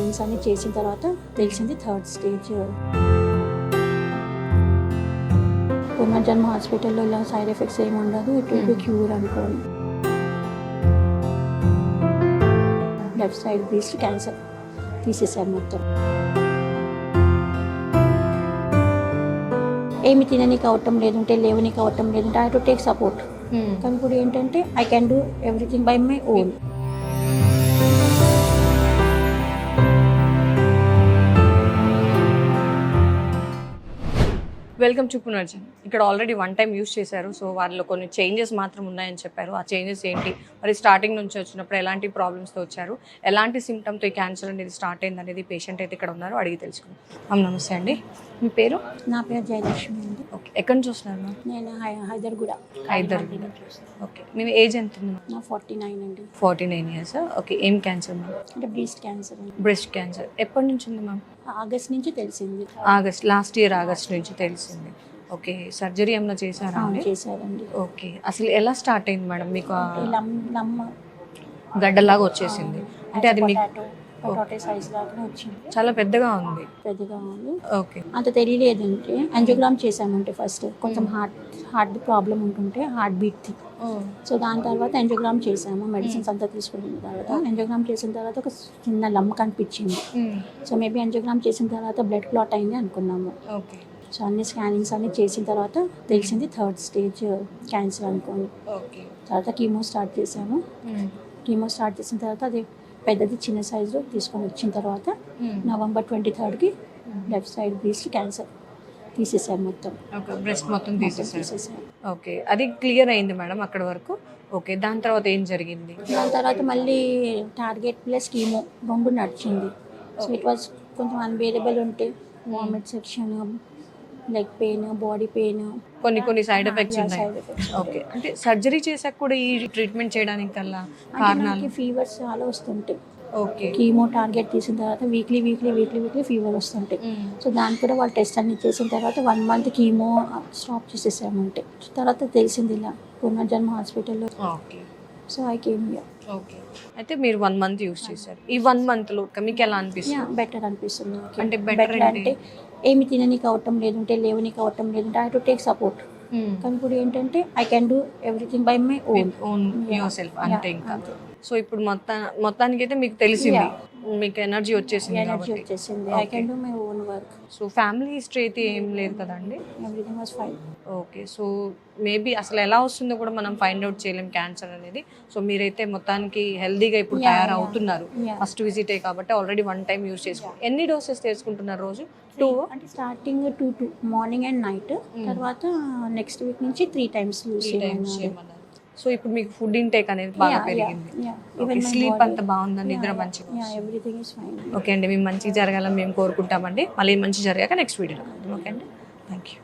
Scannings అన్ని చేసిన తర్వాత తెలిసింది 3rd స్టేజ్. పునర్జన్మ హాస్పిటల్లో ఇలా సైడ్ ఎఫెక్ట్స్ ఏమి ఉండదు, ఇట్ విల్ బి క్యూర్ అనుకోండి. లెఫ్ట్ సైడ్ బ్రెస్ట్ క్యాన్సర్ తీసేసారు మొత్తం. ఏమి తిననీకి అవటం లేదంటే లేవనీకి అవటం లేదంటే ఐ టు టేక్ సపోర్ట్. కానీ ఇప్పుడు ఏంటంటే I can do everything by my own. Welcome to Punarjan. ఇక్కడ ఆల్రెడీ 1 టైం యూస్ చేశారు. సో వాళ్ళలో కొన్ని చేంజెస్ మాత్రం ఉన్నాయని చెప్పారు. ఆ చేంజెస్ ఏంటి, మరి స్టార్టింగ్ నుంచి వచ్చినప్పుడు ఎలాంటి ప్రాబ్లమ్స్తో వచ్చారు, ఎలాంటి సిమ్టమ్తో ఈ క్యాన్సర్ అనేది స్టార్ట్ అయింది అనేది పేషెంట్ అయితే ఇక్కడ ఉన్నారు, అడిగి తెలుసుకుందాం. నమస్తే అండి, మీ పేరు? నా పేరు జయలక్ష్మి అండి. ఓకే, ఎక్కడి నుంచి వస్తున్నారు మ్యామ్? నేను హైదర్గూడ. ఓకే, మీ ఏజ్ ఎంత ఉంది మ్యామ్? నా 49 అండి. 49 ఇయర్స్. ఓకే, ఏం క్యాన్సర్ మ్యామ్? అంటే బ్రెస్ట్ క్యాన్సర్ అండి. బ్రెస్ట్ క్యాన్సర్ ఎప్పటి నుంచి ఉంది మ్యామ్? ఆగస్ట్ నుంచి తెలిసింది. లాస్ట్ ఇయర్ ఆగస్ట్ నుంచి తెలిసింది. ఓకే, సర్జరీ ఏమైనా చేశారా? చేశారండి. ఓకే, అసలు ఎలా స్టార్ట్ అయింది మేడం మీకు? లమ్మ గడ్డలాగా వచ్చేసింది అంటే అది మీకు పొటాటో సైజ్ లాగానే వచ్చింది. చాలా పెద్దగా ఉంది. ఓకే, అంత తెలియలేదు. అంటే యాంజియోగ్రామ్ చేసామంటే ఫస్ట్ కొంచెం హార్ట్ ప్రాబ్లం ఉంటుంటే హార్ట్ బీట్. సో దాని తర్వాత యాంజియోగ్రామ్ చేసాము, మెడిసిన్స్ అంతా తీసుకున్న తర్వాత. యాంజియోగ్రామ్ చేసిన తర్వాత ఒక చిన్న లమ్మ కనిపించింది. సో మేబీ యాంజియోగ్రామ్ చేసిన తర్వాత బ్లడ్ క్లాట్ అయింది అనుకున్నాము. ఓకే, సో అన్ని స్కానింగ్స్ అన్ని చేసిన తర్వాత తెలిసింది 3rd స్టేజ్ క్యాన్సర్ అనుకోండి. ఓకే, తర్వాత కీమో స్టార్ట్ చేసాము. కీమో స్టార్ట్ చేసిన తర్వాత అది పెద్దది చిన్న సైజులో తీసుకొని వచ్చిన తర్వాత November 23rd left side breast cancer తీసేసారు మొత్తం. ఓకే, బ్రెస్ట్ మొత్తం తీసేసారు. ఓకే, అది క్లియర్ అయింది మేడం అక్కడ వరకు. ఓకే, దాని తర్వాత ఏం జరిగింది? దాని తర్వాత మళ్ళీ టార్గెట్ ప్లస్ కీమో 2 నడిచింది. సో ఇట్ వాజ్ కొంచెం అన్బేరబుల్ ఉంటే vomit section, leg pain, body pain, కొన్ని సైడ్ ఎఫెక్ట్స్ ఉన్నాయి. ఓకే, అంటే సర్జరీ చేసాక కూడా ఈ ట్రీట్మెంట్ చేయడానికి కల్లా కారణాలు? ఫీవర్స్ చాలా వస్తుంటాయి. ఓకే, కీమో టార్గెట్ తీసిన తర్వాత వీక్లీ ఫీవర్ వస్తుంటాయి. సో దానికి కూడా వాళ్ళు టెస్ట్ అన్ని చేసిన తర్వాత 1 month కీమో స్టాప్ చేసేసామంటే. తర్వాత తెలిసింది ఇలా పునర్జన్మ హాస్పిటల్లో. Okay, so I came here. Okay, అయితే మీరు 1 month యూస్ చేశారు. ఈ 1 monthలో మీకు ఎలా అనిపిస్తుంది? బెటర్ అనిపిస్తుంది. అంటే బెటర్ అంటే ఏమి తిననీకి అవటం లేదంటే లేవనీకి అవటం లేదంటే ఐ టు టేక్ సపోర్ట్. కానీ ఇప్పుడు ఏంటంటే I can do everything by my own your self అంతే. ఇంకా సో ఇప్పుడు మొత్తానికి అయితే మీకు తెలిసింది, మీకు ఎనర్జీ వచ్చేసింది. I can do my own work. So family history అయితే ఏం లేదు కదండి? Everything was fine. Okay, so maybe అసలు ఎలా వస్తుందో కూడా మనం ఫైండ్ అవుట్ చేయలేం క్యాన్సర్ అనేది. సో మీరైతే మొత్తానికి హెల్దీగా ఇప్పుడు తయారవుతున్నారు. ఫస్ట్ విజిటే కాబట్టి ఆల్రెడీ 1 టైం యూజ్ చేసుకోండి. ఎన్ని డోసెస్ తీసుకుంటున్నారు రోజు? 2 అంటే స్టార్టింగ్ 2 మార్నింగ్ అండ్ నైట్. తర్వాత నెక్స్ట్ వీక్ నుంచి 3 times యూజ్ చేయమన్నారు. సో ఇప్పుడు మీకు ఫుడ్ ఇంటేక్ అనేది బాగా పెరిగింది. స్లీప్ అంతా బాగుందా? నిద్ర మంచిగా? Everything is fine. ఓకే అండి, మేము మంచిగా జరగాలని మేము కోరుకుంటామండి. మళ్ళీ మంచి జరిగాక నెక్స్ట్ వీడియో. ఓకే అండి, థ్యాంక్ యూ.